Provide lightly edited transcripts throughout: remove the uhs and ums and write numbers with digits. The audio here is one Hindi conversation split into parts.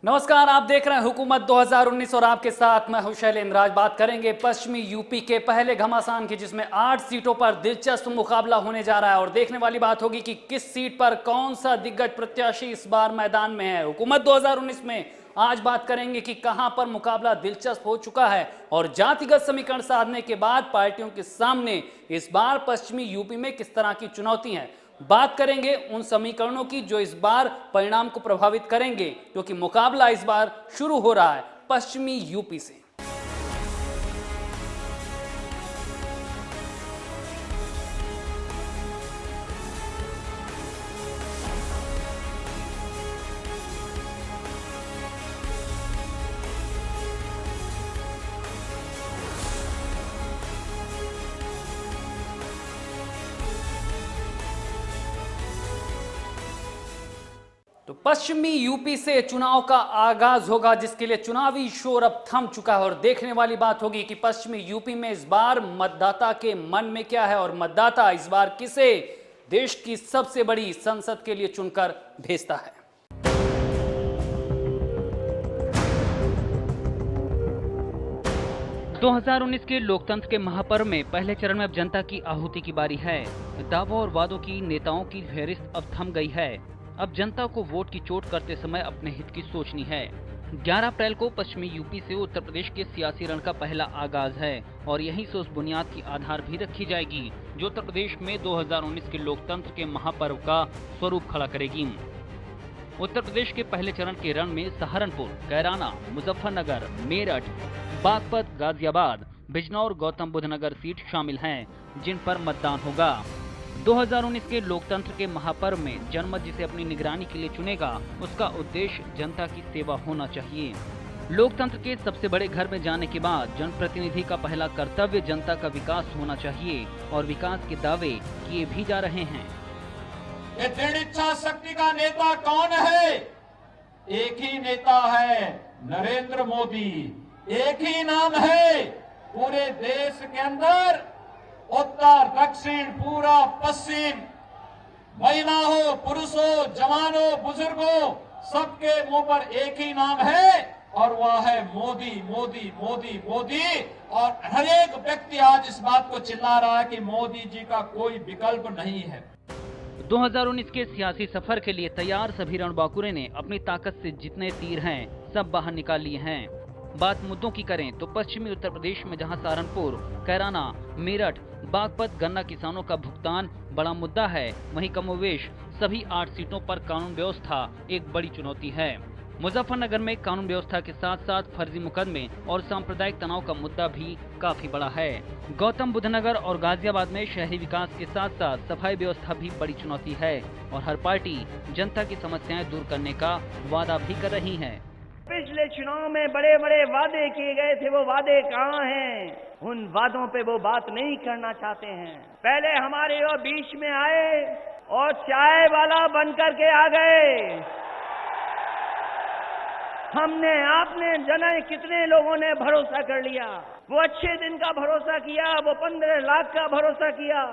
नमस्कार, आप देख रहे हैं हुकूमत 2019 और आपके साथ मैं हूं शैलेंद्र। आज बात करेंगे पश्चिमी यूपी के पहले घमासान की, जिसमें 8 सीटों पर दिलचस्प मुकाबला होने जा रहा है और देखने वाली बात होगी कि किस सीट पर कौन सा दिग्गज प्रत्याशी इस बार मैदान में है। हुकूमत 2019 में आज बात करेंगे कि कहां पर मुकाबला दिलचस्प हो चुका है और जातिगत समीकरण साधने के बाद पार्टियों के सामने इस बार पश्चिमी यूपी में किस तरह की चुनौती है। बात करेंगे उन समीकरणों की जो इस बार परिणाम को प्रभावित करेंगे, क्योंकि मुकाबला इस बार शुरू हो रहा है पश्चिमी यूपी से। तो पश्चिमी यूपी से चुनाव का आगाज होगा, जिसके लिए चुनावी शोर अब थम चुका है और देखने वाली बात होगी कि पश्चिमी यूपी में इस बार मतदाता के मन में क्या है और मतदाता इस बार किसे देश की सबसे बड़ी संसद के लिए चुनकर भेजता है। दो 2019 के लोकतंत्र के महापर्व में पहले चरण में अब जनता की आहुति की बारी है। दावों और वादों की नेताओं की फेहरिस्त अब थम गई है। अब जनता को वोट की चोट करते समय अपने हित की सोचनी है। 11 अप्रैल को पश्चिमी यूपी से उत्तर प्रदेश के सियासी रण का पहला आगाज है और यहीं से उस बुनियाद की आधार भी रखी जाएगी जो उत्तर प्रदेश में 2019 के लोकतंत्र के महापर्व का स्वरूप खड़ा करेगी। उत्तर प्रदेश के पहले चरण के रण में सहारनपुर, कैराना, मुजफ्फरनगर, मेरठ, बागपत, गाजियाबाद, बिजनौर, गौतम बुद्ध नगर सीट शामिल हैं, जिन पर मतदान होगा। 2019 के लोकतंत्र के महापर्व में जनमत जिसे अपनी निगरानी के लिए चुनेगा, उसका उद्देश्य जनता की सेवा होना चाहिए। लोकतंत्र के सबसे बड़े घर में जाने के बाद जनप्रतिनिधि का पहला कर्तव्य जनता का विकास होना चाहिए और विकास के दावे किए भी जा रहे हैं। ये दृढ़ इच्छा शक्ति का नेता कौन है? एक ही नेता है, नरेंद्र मोदी। एक ही नाम है पूरे देश के अंदर, उत्तर, दक्षिण, पूरा, पश्चिम, महिला हो, पुरुष हो, जवान हो, बुजुर्ग हो, सबके मुंह पर एक ही नाम है और वह है मोदी, मोदी, मोदी, मोदी। और हर एक व्यक्ति आज इस बात को चिल्ला रहा है कि मोदी जी का कोई विकल्प नहीं है। 2019 के सियासी सफर के लिए तैयार सभी रणबांकुरे ने अपनी ताकत से जितने तीर हैं सब बाहर निकाल लिए हैं। बात मुद्दों की करें तो पश्चिमी उत्तर प्रदेश में जहां सहारनपुर, कैराना, मेरठ, बागपत गन्ना किसानों का भुगतान बड़ा मुद्दा है, वहीं कमोवेश सभी 8 सीटों पर कानून व्यवस्था एक बड़ी चुनौती है। मुजफ्फरनगर में कानून व्यवस्था के साथ साथ फर्जी मुकदमे और सांप्रदायिक तनाव का मुद्दा भी काफी बड़ा है। गौतम बुद्ध नगर और गाजियाबाद में शहरी विकास के साथ साथ सफाई व्यवस्था भी बड़ी चुनौती है और हर पार्टी जनता की समस्याएं दूर करने का वादा भी कर रही है। पिछले चुनाव में बड़े बड़े वादे किए गए थे, वो वादे कहाँ हैं? उन वादों पे वो बात नहीं करना चाहते हैं। पहले हमारे वो बीच में आए और चाय वाला बनकर के आ गए। हमने, आपने, जाने कितने लोगों ने भरोसा कर लिया। वो अच्छे दिन का भरोसा किया, वो 15 लाख का भरोसा किया,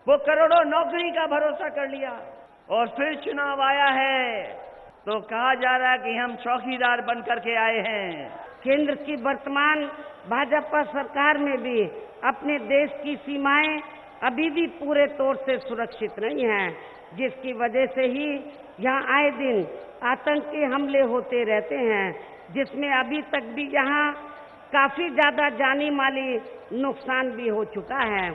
वो करोड़ों नौकरी का भरोसा कर लिया और फिर चुनाव आया है तो कहा जा रहा है कि हम चौकीदार बन करके आए हैं। केंद्र की वर्तमान भाजपा सरकार में भी अपने देश की सीमाएं अभी भी पूरे तौर से सुरक्षित नहीं हैं, जिसकी वजह से ही यहाँ आए दिन आतंकी हमले होते रहते हैं, जिसमें अभी तक भी यहाँ काफी ज्यादा जानी माली नुकसान भी हो चुका है।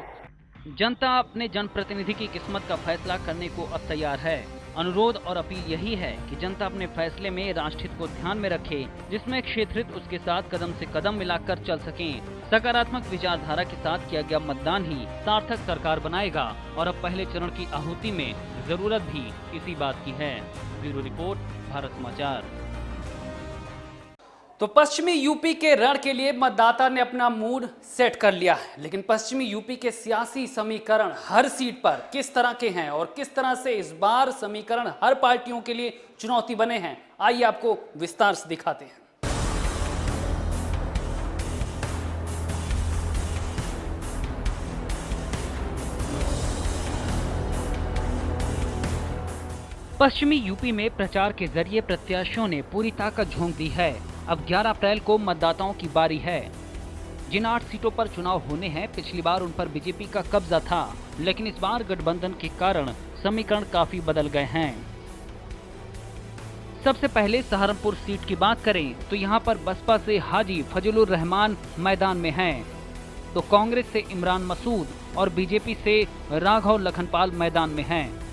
जनता अपने जनप्रतिनिधि की किस्मत का फैसला करने को अब तैयार है। अनुरोध और अपील यही है कि जनता अपने फैसले में राष्ट्रहित को ध्यान में रखे, जिसमें क्षेत्रित उसके साथ कदम से कदम मिलाकर चल सकें। सकारात्मक विचारधारा के साथ किया गया मतदान ही सार्थक सरकार बनाएगा और अब पहले चरण की आहुति में जरूरत भी इसी बात की है। ब्यूरो रिपोर्ट, भारत समाचार। तो पश्चिमी यूपी के रण के लिए मतदाता ने अपना मूड सेट कर लिया है, लेकिन पश्चिमी यूपी के सियासी समीकरण हर सीट पर किस तरह के हैं और किस तरह से इस बार समीकरण हर पार्टियों के लिए चुनौती बने हैं, आइए आपको विस्तार से दिखाते हैं। पश्चिमी यूपी में प्रचार के जरिए प्रत्याशियों ने पूरी ताकत झोंक दी है। अब 11 अप्रैल को मतदाताओं की बारी है। जिन 8 सीटों पर चुनाव होने हैं, पिछली बार उन पर बीजेपी का कब्जा था, लेकिन इस बार गठबंधन के कारण समीकरण काफी बदल गए हैं। सबसे पहले सहारनपुर सीट की बात करें तो यहां पर बसपा से हाजी फजलुर रहमान मैदान में हैं, तो कांग्रेस से इमरान मसूद और बीजेपी से राघव लखनपाल मैदान में हैं।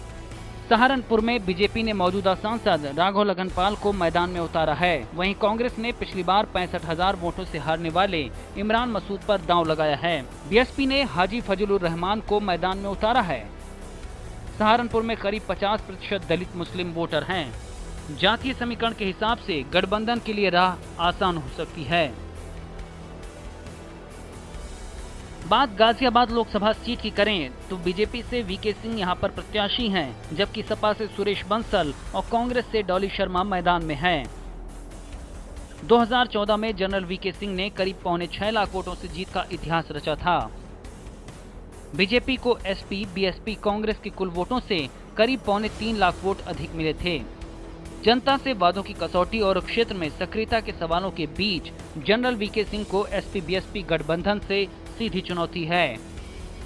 सहारनपुर में बीजेपी ने मौजूदा सांसद राघव लखनपाल को मैदान में उतारा है। वहीं कांग्रेस ने पिछली बार 65,000 वोटों से हारने वाले इमरान मसूद पर दांव लगाया है। बीएसपी ने हाजी फजलुर रहमान को मैदान में उतारा है। सहारनपुर में करीब 50% दलित मुस्लिम वोटर हैं। जातीय समीकरण के हिसाब से गठबंधन के लिए राह आसान हो सकती है। बात गाजियाबाद लोकसभा सीट की करें तो बीजेपी से वीके सिंह यहां पर प्रत्याशी हैं, जबकि सपा से सुरेश बंसल और कांग्रेस से डॉली शर्मा मैदान में हैं। 2014 में जनरल वीके सिंह ने करीब 6.25 लाख वोटों से जीत का इतिहास रचा था। बीजेपी को एसपी, बीएसपी, कांग्रेस के कुल वोटों से करीब 3.25 लाख वोट अधिक मिले थे। जनता से वादों की कसौटी और क्षेत्र में सक्रियता के सवालों के बीच जनरल वीके सिंह को एसपी बीएसपी गठबंधन से सीधी चुनौती है।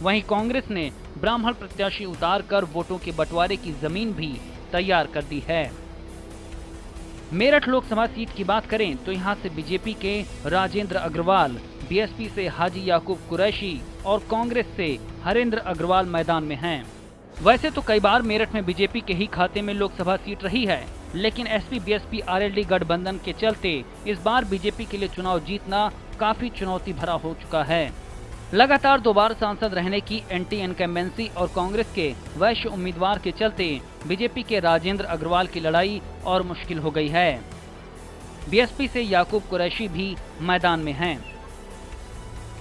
वहीं कांग्रेस ने ब्राह्मण प्रत्याशी उतारकर वोटों के बंटवारे की जमीन भी तैयार कर दी है। मेरठ लोकसभा सीट की बात करें तो यहां से बीजेपी के राजेंद्र अग्रवाल, बीएसपी से हाजी याकूब कुरैशी और कांग्रेस से हरेंद्र अग्रवाल मैदान में हैं। वैसे तो कई बार मेरठ में बीजेपी के ही खाते में लोकसभा सीट रही है, लेकिन एसपी बीएसपी आरएलडी गठबंधन के चलते इस बार बीजेपी के लिए चुनाव जीतना काफी चुनौती भरा हो चुका है। लगातार 2 बार सांसद रहने की एंटी इनकम्बेंसी और कांग्रेस के वैश्य उम्मीदवार के चलते बीजेपी के राजेंद्र अग्रवाल की लड़ाई और मुश्किल हो गई है। बीएसपी से याकूब कुरैशी भी मैदान में हैं।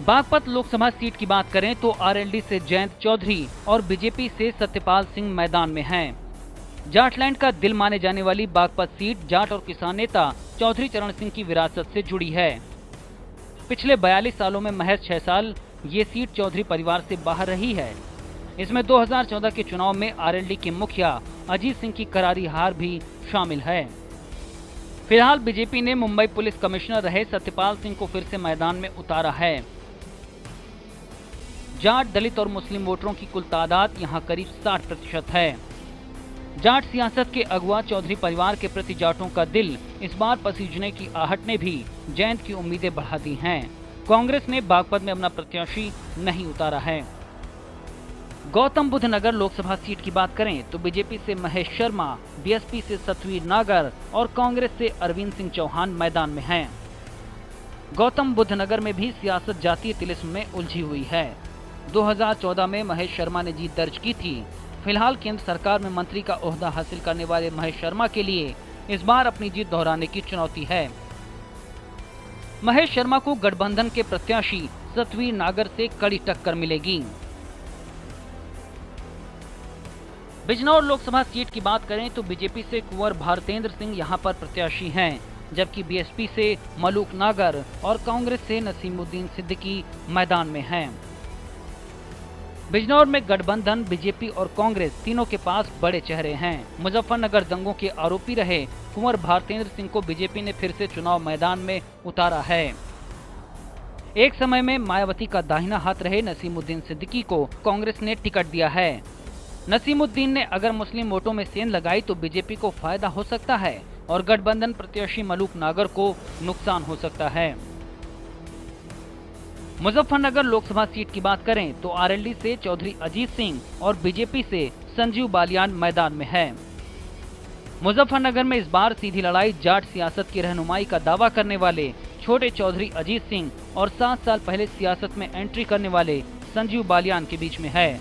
बागपत लोकसभा सीट की बात करें तो आरएलडी से जयंत चौधरी और बीजेपी से सत्यपाल सिंह मैदान में हैं। जाटलैंड का दिल माने जाने वाली बागपत सीट जाट और किसान नेता चौधरी चरण सिंह की विरासत से जुड़ी है। पिछले 42 सालों में महज 6 साल ये सीट चौधरी परिवार से बाहर रही है। इसमें 2014 के चुनाव में आरएलडी के मुखिया अजीत सिंह की करारी हार भी शामिल है। फिलहाल बीजेपी ने मुंबई पुलिस कमिश्नर रहे सत्यपाल सिंह को फिर से मैदान में उतारा है। जाट, दलित और मुस्लिम वोटरों की कुल तादाद यहां करीब 60% है। जाट सियासत के अगुआ चौधरी परिवार के प्रति जाटों का दिल इस बार पसीजने की आहट ने भी जयंत की उम्मीदें बढ़ा दी हैं। कांग्रेस ने बागपत में अपना प्रत्याशी नहीं उतारा है। गौतम बुद्ध नगर लोकसभा सीट की बात करें तो बीजेपी से महेश शर्मा, बीएसपी से सतवीर नागर और कांग्रेस से अरविंद सिंह चौहान मैदान में हैं। गौतम बुद्ध नगर में भी सियासत जातीय तिलिस्म में उलझी हुई है। 2014 में महेश शर्मा ने जीत दर्ज की थी। फिलहाल केंद्र सरकार में मंत्री का ओहदा हासिल करने वाले महेश शर्मा के लिए इस बार अपनी जीत दोहराने की चुनौती है। महेश शर्मा को गठबंधन के प्रत्याशी सतवीर नागर से कड़ी टक्कर मिलेगी। बिजनौर लोकसभा सीट की बात करें तो बीजेपी से कुंवर भारतेंद्र सिंह यहां पर प्रत्याशी हैं, जबकि बीएसपी से मलूक नागर और कांग्रेस से नसीमुद्दीन सिद्दीकी मैदान में हैं। बिजनौर में गठबंधन, बीजेपी और कांग्रेस तीनों के पास बड़े चेहरे हैं। मुजफ्फरनगर दंगों के आरोपी रहे कुंवर भारतेंद्र सिंह को बीजेपी ने फिर से चुनाव मैदान में उतारा है। एक समय में मायावती का दाहिना हाथ रहे नसीमुद्दीन सिद्दीकी को कांग्रेस ने टिकट दिया है। नसीमुद्दीन ने अगर मुस्लिम वोटों में सेंध लगाई तो बीजेपी को फायदा हो सकता है और गठबंधन प्रत्याशी मलूक नागर को नुकसान हो सकता है। मुजफ्फरनगर लोकसभा सीट की बात करें तो आरएलडी से चौधरी अजीत सिंह और बीजेपी से संजीव बालियान मैदान में है। मुजफ्फरनगर में इस बार सीधी लड़ाई जाट सियासत की रहनुमाई का दावा करने वाले छोटे चौधरी अजीत सिंह और 7 साल पहले सियासत में एंट्री करने वाले संजीव बालियान के बीच में है।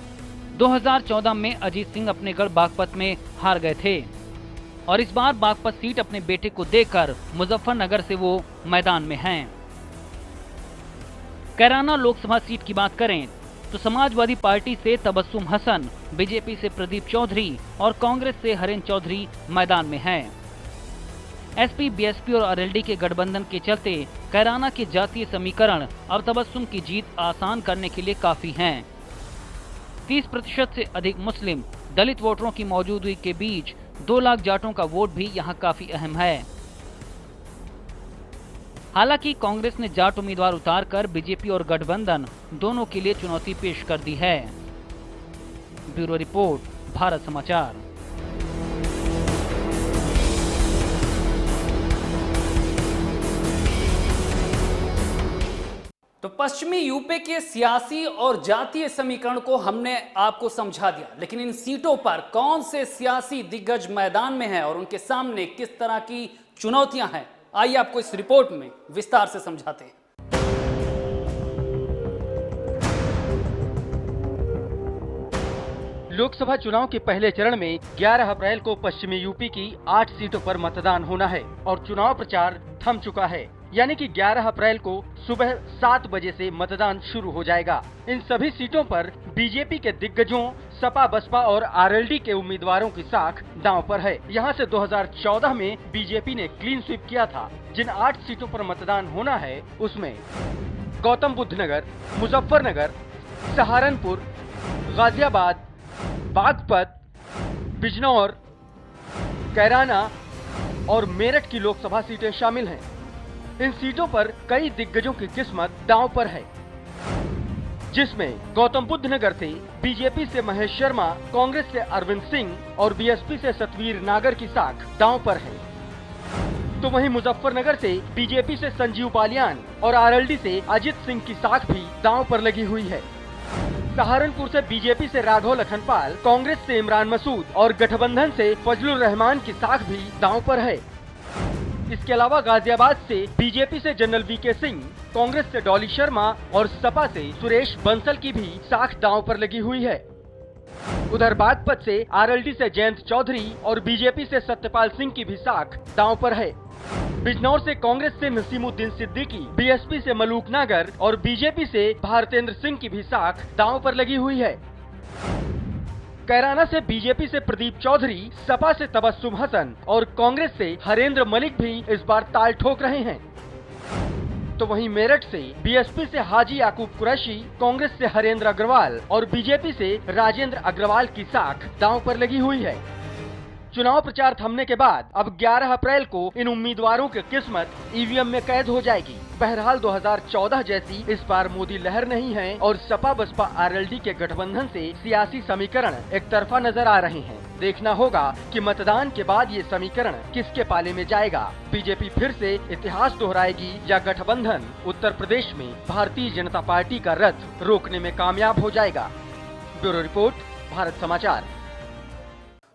2014 में अजीत सिंह अपने गढ़ बागपत में हार गए थे और इस बार बागपत सीट अपने बेटे को देकर मुजफ्फरनगर से वो मैदान में हैं। कैराना लोकसभा सीट की बात करें तो समाजवादी पार्टी से तबस्सुम हसन, बीजेपी से प्रदीप चौधरी और कांग्रेस से हरेंद्र चौधरी मैदान में हैं। एसपी, बीएसपी और आरएलडी के गठबंधन के चलते कैराना के जातीय समीकरण अब तबस्सुम की जीत आसान करने के लिए काफी हैं। 30% से अधिक मुस्लिम, दलित वोटरों की मौजूदगी के बीच 2 लाख जाटों का वोट भी यहां काफी अहम है। हालांकि कांग्रेस ने जाट उम्मीदवार उतारकर बीजेपी और गठबंधन दोनों के लिए चुनौती पेश कर दी है। ब्यूरो रिपोर्ट, भारत समाचार। तो पश्चिमी यूपी के सियासी और जातीय समीकरण को हमने आपको समझा दिया, लेकिन इन सीटों पर कौन से सियासी दिग्गज मैदान में हैं और उनके सामने किस तरह की चुनौतियां हैं, आइए आपको इस रिपोर्ट में विस्तार से समझाते हैं। लोकसभा चुनाव के पहले चरण में 11 अप्रैल को पश्चिमी यूपी की 8 सीटों पर मतदान होना है और चुनाव प्रचार थम चुका है, यानी कि 11 अप्रैल को सुबह 7 बजे से मतदान शुरू हो जाएगा। इन सभी सीटों पर बीजेपी के दिग्गजों, सपा, बसपा और आरएलडी के उम्मीदवारों की साख दांव पर है। यहां से 2014 में बीजेपी ने क्लीन स्वीप किया था। जिन 8 सीटों पर मतदान होना है उसमें गौतम बुद्ध नगर, मुजफ्फरनगर, सहारनपुर, गाजियाबाद, बागपत, बिजनौर, कैराना और मेरठ की लोकसभा सीटें शामिल हैं। इन सीटों पर कई दिग्गजों की किस्मत दांव पर है, जिसमें गौतम बुद्ध नगर से बीजेपी से महेश शर्मा, कांग्रेस से अरविंद सिंह और बीएसपी से सतवीर नागर की साख दांव पर है। तो वहीं मुजफ्फरनगर से बीजेपी से संजीव बालियान और आरएलडी से अजित सिंह की साख भी दांव पर लगी हुई है। सहारनपुर से बीजेपी से राघव लखनपाल, कांग्रेस से इमरान मसूद और गठबंधन से फजलुर रहमान की साख भी दांव पर है। इसके अलावा गाजियाबाद से बीजेपी से जनरल वीके सिंह, कांग्रेस से डॉली शर्मा और सपा से सुरेश बंसल की भी साख दांव पर लगी हुई है। उधर बागपत से आरएलडी से जयंत चौधरी और बीजेपी से सत्यपाल सिंह की भी साख दांव पर है। बिजनौर से कांग्रेस से नसीमुद्दीन सिद्दीकी, बीएसपी से मलूक नागर और बीजेपी से भारतेंद्र सिंह की भी साख दांव पर लगी हुई है। कैराना से बीजेपी से प्रदीप चौधरी, सपा से तबस्सुम हसन और कांग्रेस से हरेंद्र मलिक भी इस बार ताल ठोक रहे हैं। तो वहीं मेरठ से बीएसपी से हाजी याकूब कुरैशी, कांग्रेस से हरेंद्र अग्रवाल और बीजेपी से राजेंद्र अग्रवाल की साख दांव पर लगी हुई है। चुनाव प्रचार थमने के बाद अब 11 अप्रैल को इन उम्मीदवारों की किस्मत ईवीएम में कैद हो जाएगी। बहरहाल 2014 जैसी इस बार मोदी लहर नहीं है और सपा बसपा आरएलडी के गठबंधन से सियासी समीकरण एक तरफा नजर आ रहे हैं। देखना होगा कि मतदान के बाद ये समीकरण किसके पाले में जाएगा। बीजेपी फिर से इतिहास दोहराएगी या गठबंधन उत्तर प्रदेश में भारतीय जनता पार्टी का रथ रोकने में कामयाब हो जाएगा। ब्यूरो रिपोर्ट, भारत समाचार।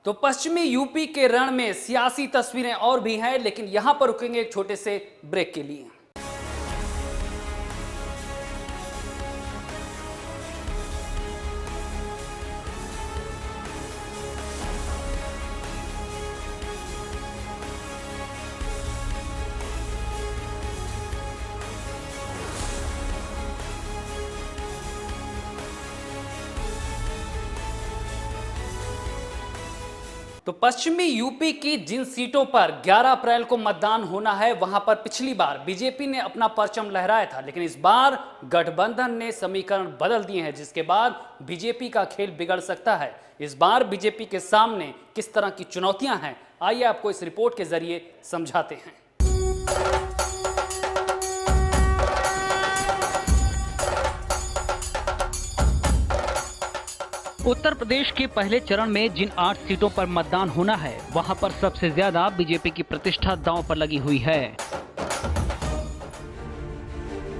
तो पश्चिमी यूपी के रण में सियासी तस्वीरें और भी हैं, लेकिन यहां पर रुकेंगे एक छोटे से ब्रेक के लिए। तो पश्चिमी यूपी की जिन सीटों पर 11 अप्रैल को मतदान होना है, वहां पर पिछली बार बीजेपी ने अपना परचम लहराया था, लेकिन इस बार गठबंधन ने समीकरण बदल दिए हैं, जिसके बाद बीजेपी का खेल बिगड़ सकता है। इस बार बीजेपी के सामने किस तरह की चुनौतियां हैं, आइए आपको इस रिपोर्ट के जरिए समझाते हैं। उत्तर प्रदेश के पहले चरण में जिन 8 सीटों पर मतदान होना है, वहां पर सबसे ज्यादा बीजेपी की प्रतिष्ठा दांव पर लगी हुई है।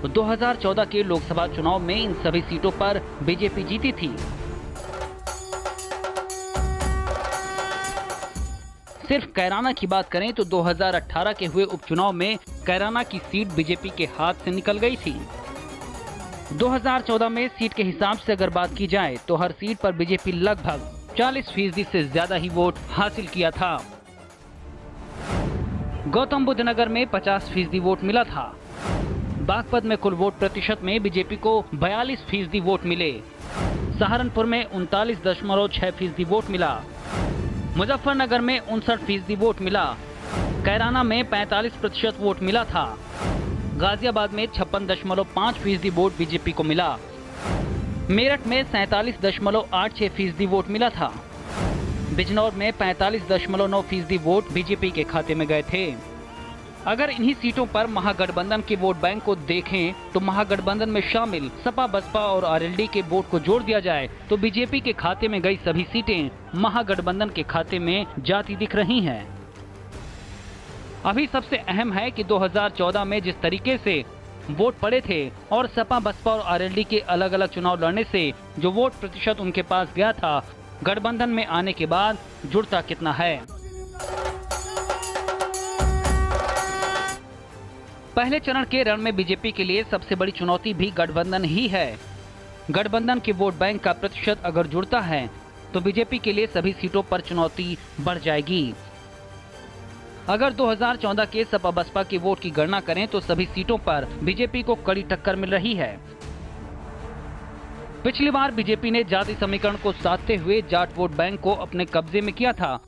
2014 के लोकसभा चुनाव में इन सभी सीटों पर बीजेपी जीती थी। सिर्फ कैराना की बात करें तो 2018 के हुए उपचुनाव में कैराना की सीट बीजेपी के हाथ से निकल गई थी। 2014 में सीट के हिसाब से अगर बात की जाए तो हर सीट पर बीजेपी लगभग 40% से ज्यादा ही वोट हासिल किया था। गौतम बुद्ध नगर में 50% वोट मिला था। बागपत में कुल वोट प्रतिशत में बीजेपी को 42% वोट मिले। सहारनपुर में 39.6% वोट मिला। मुजफ्फरनगर में 59% वोट मिला। कैराना में 45% वोट मिला था। गाजियाबाद में 56.5% वोट बीजेपी को मिला। मेरठ में 47.86% वोट मिला था। बिजनौर में 45.9% वोट बीजेपी के खाते में गए थे। अगर इन्हीं सीटों पर महागठबंधन के वोट बैंक को देखें तो महागठबंधन में शामिल सपा बसपा और आरएलडी के वोट को जोड़ दिया जाए तो बीजेपी के खाते में गई सभी सीटें महागठबंधन के खाते में जाती दिख रही हैं। अभी सबसे अहम है कि 2014 में जिस तरीके से वोट पड़े थे और सपा बसपा और आरएलडी के अलग अलग चुनाव लड़ने से जो वोट प्रतिशत उनके पास गया था, गठबंधन में आने के बाद जुड़ता कितना है। पहले चरण के रण में बीजेपी के लिए सबसे बड़ी चुनौती भी गठबंधन ही है। गठबंधन के वोट बैंक का प्रतिशत अगर जुड़ता है तो बीजेपी के लिए सभी सीटों पर चुनौती बढ़ जाएगी। अगर 2014 के सपा बसपा के वोट की गणना करें तो सभी सीटों पर बीजेपी को कड़ी टक्कर मिल रही है। पिछली बार बीजेपी ने जाति समीकरण को साधते हुए जाट वोट बैंक को अपने कब्जे में किया था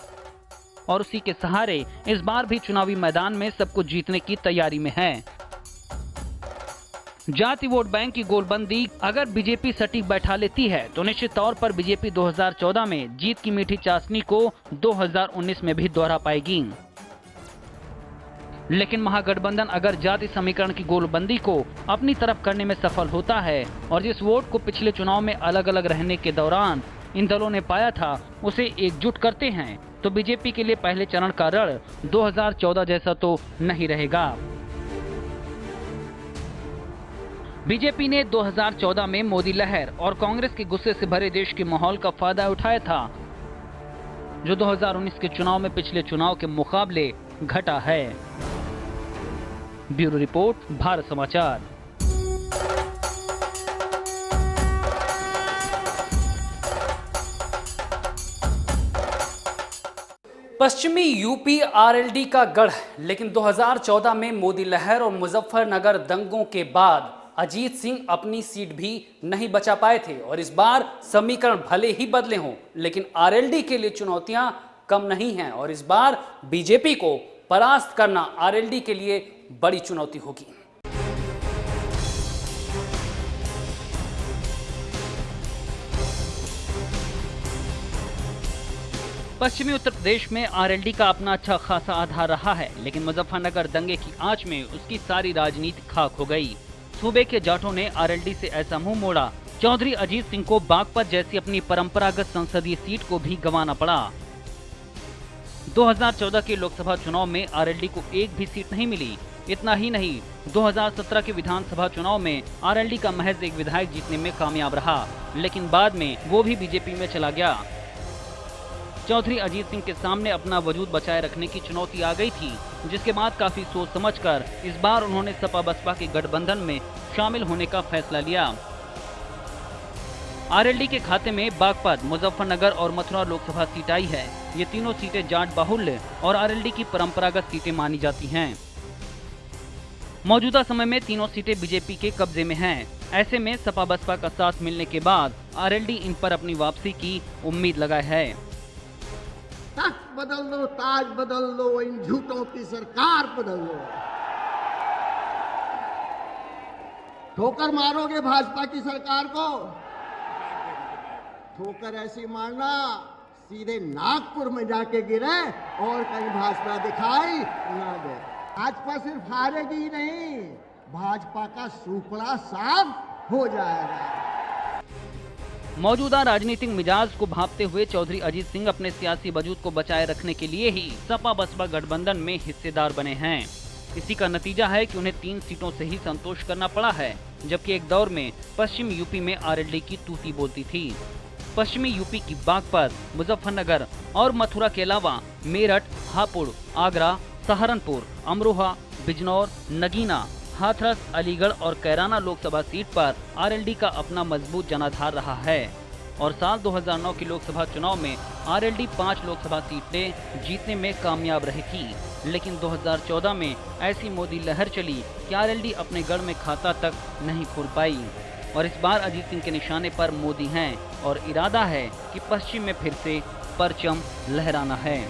और उसी के सहारे इस बार भी चुनावी मैदान में सब कुछ जीतने की तैयारी में है। जाति वोट बैंक की गोलबंदी अगर बीजेपी सटीक बैठा लेती है तो निश्चित तौर पर बीजेपी 2014 में जीत की मीठी चाशनी को 2019 में भी दोहरा पाएगी। लेकिन महागठबंधन अगर जाति समीकरण की गोलबंदी को अपनी तरफ करने में सफल होता है और जिस वोट को पिछले चुनाव में अलग अलग रहने के दौरान इन दलों ने पाया था उसे एकजुट करते हैं तो बीजेपी के लिए पहले चरण का रण 2014 जैसा तो नहीं रहेगा। बीजेपी ने 2014 में मोदी लहर और कांग्रेस के गुस्से से भरे देश के माहौल का फायदा उठाया था, जो 2019 के चुनाव में पिछले चुनाव के मुकाबले घटा है। ब्यूरो रिपोर्ट, भारत समाचार। पश्चिमी यूपी आरएलडी का गढ़, लेकिन 2014 में मोदी लहर और मुजफ्फरनगर दंगों के बाद अजीत सिंह अपनी सीट भी नहीं बचा पाए थे और इस बार समीकरण भले ही बदले हों लेकिन आरएलडी के लिए चुनौतियां कम नहीं हैं और इस बार बीजेपी को परास्त करना आरएलडी के लिए बड़ी चुनौती होगी। पश्चिमी उत्तर प्रदेश में आरएलडी का अपना अच्छा खासा आधार रहा है, लेकिन मुजफ्फरनगर दंगे की आंच में उसकी सारी राजनीति खाक हो गई। सूबे के जाटों ने आरएलडी से ऐसा मुंह मोड़ा, चौधरी अजीत सिंह को बागपत जैसी अपनी परंपरागत संसदीय सीट को भी गंवाना पड़ा। 2014 के लोकसभा चुनाव में आरएलडी को एक भी सीट नहीं मिली। इतना ही नहीं, 2017 के विधानसभा चुनाव में आरएलडी का महज एक विधायक जीतने में कामयाब रहा, लेकिन बाद में वो भी बीजेपी में चला गया। चौधरी अजीत सिंह के सामने अपना वजूद बचाए रखने की चुनौती आ गई थी, जिसके बाद काफी सोच समझकर इस बार उन्होंने सपा बसपा के गठबंधन में शामिल होने का फैसला लिया। आरएलडी के खाते में बागपत, मुजफ्फरनगर और मथुरा लोकसभा सीट आई है। ये तीनों सीटें जाट बाहुल्य और आरएलडी की परंपरागत सीटें मानी जाती हैं। मौजूदा समय में तीनों सीटें बीजेपी के कब्जे में हैं। ऐसे में सपा बसपा का साथ मिलने के बाद आरएलडी इन पर अपनी वापसी की उम्मीद लगाए है। तख्त बदल लो, ताज बदल लो, इन झूठों की सरकार बदल लो। ठोकर मारोगे भाजपा की सरकार को, ठोकर ऐसी मारना सीधे नागपुर में जाके गिरे और कहीं भाजपा दिखाई ना दे। भाजपा सिर्फ हारेगी ही नहीं, भाजपा का सूपड़ा साफ हो जाएगा। मौजूदा राजनीतिक मिजाज को भांपते हुए चौधरी अजीत सिंह अपने सियासी वजूद को बचाए रखने के लिए ही सपा बसपा गठबंधन में हिस्सेदार बने हैं। इसी का नतीजा है कि उन्हें 3 सीटों से ही संतोष करना पड़ा है, जबकि एक दौर में पश्चिम यूपी में आरएलडी की तूती बोलती थी। पश्चिमी यूपी की बागपत, मुजफ्फरनगर और मथुरा के अलावा मेरठ, हापुड़, आगरा, सहारनपुर, अमरोहा, बिजनौर, नगीना, हाथरस, अलीगढ़ और कैराना लोकसभा सीट पर आरएलडी का अपना मजबूत जनाधार रहा है और साल 2009 के लोकसभा चुनाव में आरएलडी 5 लोकसभा सीटें जीतने में कामयाब रही थी। लेकिन 2014 में ऐसी मोदी लहर चली कि आरएलडी अपने गढ़ में खाता तक नहीं खोल पाई और इस बार अजीत सिंह के निशाने पर मोदी हैं और इरादा है कि पश्चिम में फिर से परचम लहराना है।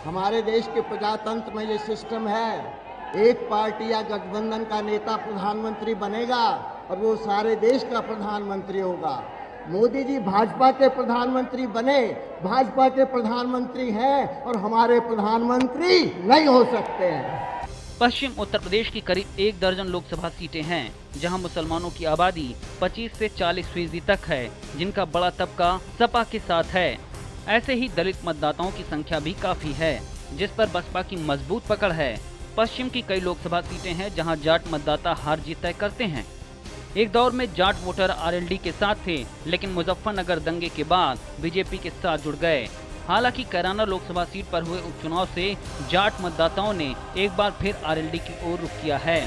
हमारे देश के प्रजातंत्र में ये सिस्टम है, एक पार्टी या गठबंधन का नेता प्रधानमंत्री बनेगा और वो सारे देश का प्रधानमंत्री होगा। मोदी जी भाजपा के प्रधानमंत्री बने, भाजपा के प्रधानमंत्री हैं और हमारे प्रधानमंत्री नहीं हो सकते हैं। पश्चिम उत्तर प्रदेश की करीब 1 दर्जन लोकसभा सीटें हैं, जहां मुसलमानों की आबादी 25 से 40% तक है, जिनका बड़ा तबका सपा के साथ है। ऐसे ही दलित मतदाताओं की संख्या भी काफी है, जिस पर बसपा की मजबूत पकड़ है। पश्चिम की कई लोकसभा सीटें हैं जहां जाट मतदाता हार जीत तय करते हैं। एक दौर में जाट वोटर आरएलडी के साथ थे, लेकिन मुजफ्फरनगर दंगे के बाद बीजेपी के साथ जुड़ गए। हालांकि कैराना लोकसभा सीट पर हुए उपचुनाव से जाट मतदाताओं ने एक बार फिर आरएलडी की ओर रुख किया है।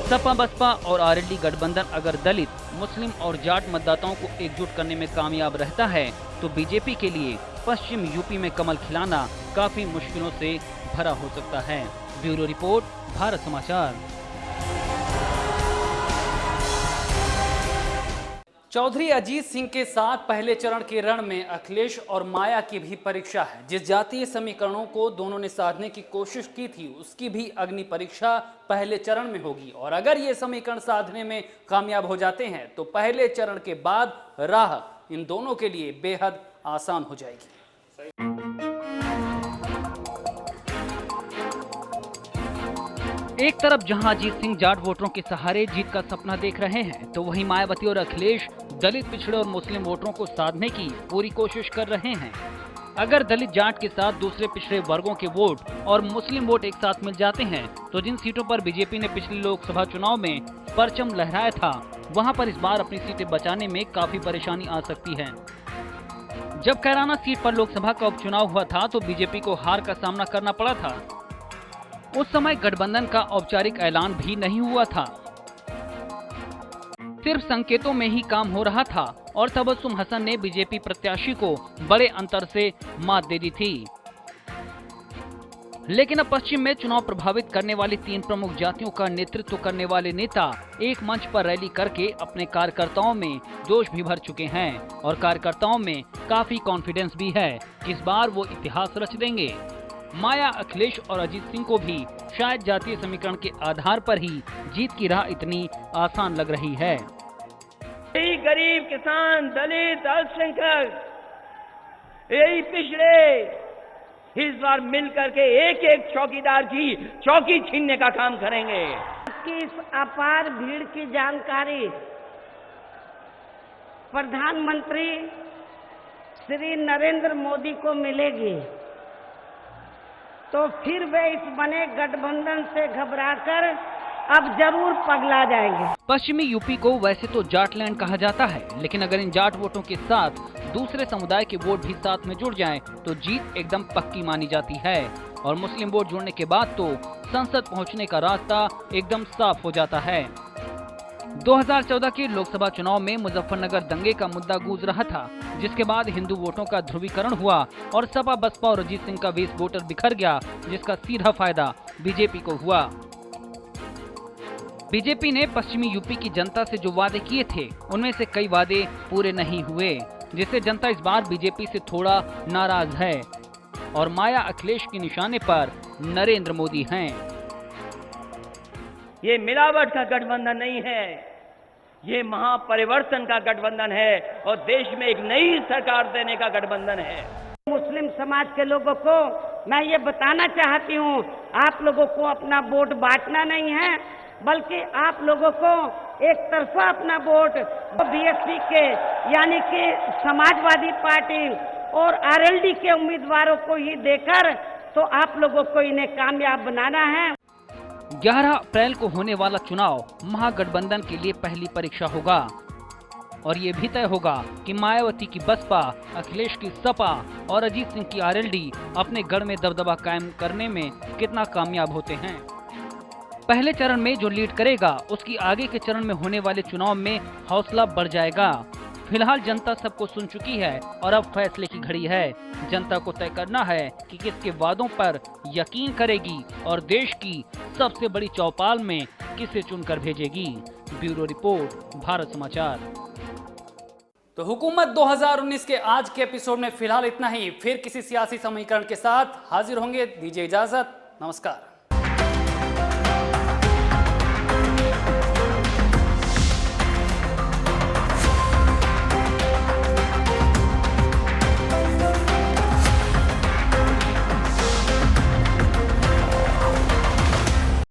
सपा बसपा और आरएलडी गठबंधन अगर दलित, मुस्लिम और जाट मतदाताओं को एकजुट करने में कामयाब रहता है, तो बीजेपी के लिए पश्चिम यूपी में कमल खिलाना काफी मुश्किलों से भरा हो सकता है। ब्यूरो रिपोर्ट, भारत समाचार। चौधरी अजीत सिंह के साथ पहले चरण के रण में अखिलेश और माया की भी परीक्षा है। जिस जातीय समीकरणों को दोनों ने साधने की कोशिश की थी, उसकी भी अग्नि परीक्षा पहले चरण में होगी। और अगर ये समीकरण साधने में कामयाब हो जाते हैं, तो पहले चरण के बाद राह इन दोनों के लिए बेहद आसान हो जाएगी। एक तरफ जहां अजीत सिंह जाट वोटरों के सहारे जीत का सपना देख रहे हैं, तो वहीं मायावती और अखिलेश दलित, पिछड़े और मुस्लिम वोटरों को साधने की पूरी कोशिश कर रहे हैं। अगर दलित, जाट के साथ दूसरे पिछड़े वर्गों के वोट और मुस्लिम वोट एक साथ मिल जाते हैं, तो जिन सीटों पर बीजेपी ने पिछले लोकसभा चुनाव में परचम लहराया था, वहां पर इस बार अपनी सीटें बचाने में काफी परेशानी आ सकती है। जब कैराना सीट पर लोकसभा का उपचुनाव हुआ था, तो बीजेपी को हार का सामना करना पड़ा था। उस समय गठबंधन का औपचारिक ऐलान भी नहीं हुआ था, सिर्फ संकेतों में ही काम हो रहा था और तबस्सुम हसन ने बीजेपी प्रत्याशी को बड़े अंतर से मात दे दी थी। लेकिन अब पश्चिम में चुनाव प्रभावित करने वाली 3 प्रमुख जातियों का नेतृत्व करने वाले नेता एक मंच पर रैली करके अपने कार्यकर्ताओं में जोश भी भर चुके हैं और कार्यकर्ताओं में काफी कॉन्फिडेंस भी है कि इस बार वो इतिहास रच देंगे। माया, अखिलेश और अजीत सिंह को भी शायद जातीय समीकरण के आधार पर ही जीत की राह इतनी आसान लग रही है। यही गरीब, किसान, दलित, अल्पसंख्यक, यही पिछड़े इस बार मिल करके एक एक चौकीदार की चौकी छीनने का काम करेंगे। की इस अपार भीड़ की जानकारी प्रधानमंत्री श्री नरेंद्र मोदी को मिलेगी, तो फिर वे इस बने गठबंधन से घबराकर अब जरूर पगला जाएंगे। पश्चिमी यूपी को वैसे तो जाटलैंड कहा जाता है, लेकिन अगर इन जाट वोटों के साथ दूसरे समुदाय के वोट भी साथ में जुड़ जाएं, तो जीत एकदम पक्की मानी जाती है। और मुस्लिम वोट जुड़ने के बाद तो संसद पहुंचने का रास्ता एकदम साफ हो जाता है। 2014 के लोकसभा चुनाव में मुजफ्फरनगर दंगे का मुद्दा गूंज रहा था, जिसके बाद हिंदू वोटों का ध्रुवीकरण हुआ और सपा बसपा और अजीत सिंह का 20 वोटर बिखर गया, जिसका सीधा फायदा बीजेपी को हुआ। बीजेपी ने पश्चिमी यूपी की जनता से जो वादे किए थे, उनमें से कई वादे पूरे नहीं हुए, जिससे जनता इस बार बीजेपी से थोड़ा नाराज है और माया, अखिलेश के निशाने पर नरेंद्र मोदी हैं। ये मिलावट का गठबंधन नहीं है, ये महापरिवर्तन का गठबंधन है और देश में एक नई सरकार देने का गठबंधन है। मुस्लिम समाज के लोगों को मैं ये बताना चाहती हूँ, आप लोगों को अपना वोट बांटना नहीं है, बल्कि आप लोगों को एक तरफा अपना वोट बीएसपी के यानी कि समाजवादी पार्टी और आरएलडी के उम्मीदवारों को ही देकर तो आप लोगों को इन्हें कामयाब बनाना है। 11 अप्रैल को होने वाला चुनाव महागठबंधन के लिए पहली परीक्षा होगा और ये भी तय होगा कि मायावती की बसपा, अखिलेश की सपा और अजीत सिंह की आरएलडी अपने गढ़ में दबदबा कायम करने में कितना कामयाब होते हैं। पहले चरण में जो लीड करेगा, उसकी आगे के चरण में होने वाले चुनाव में हौसला बढ़ जाएगा। फिलहाल जनता सबको सुन चुकी है और अब फैसले की घड़ी है। जनता को तय करना है कि किसके वादों पर यकीन करेगी और देश की सबसे बड़ी चौपाल में किसे चुनकर भेजेगी। ब्यूरो रिपोर्ट, भारत समाचार। तो हुकूमत 2019 के आज के एपिसोड में फिलहाल इतना ही। फिर किसी सियासी समीकरण के साथ हाजिर होंगे। दीजिए इजाजत, नमस्कार।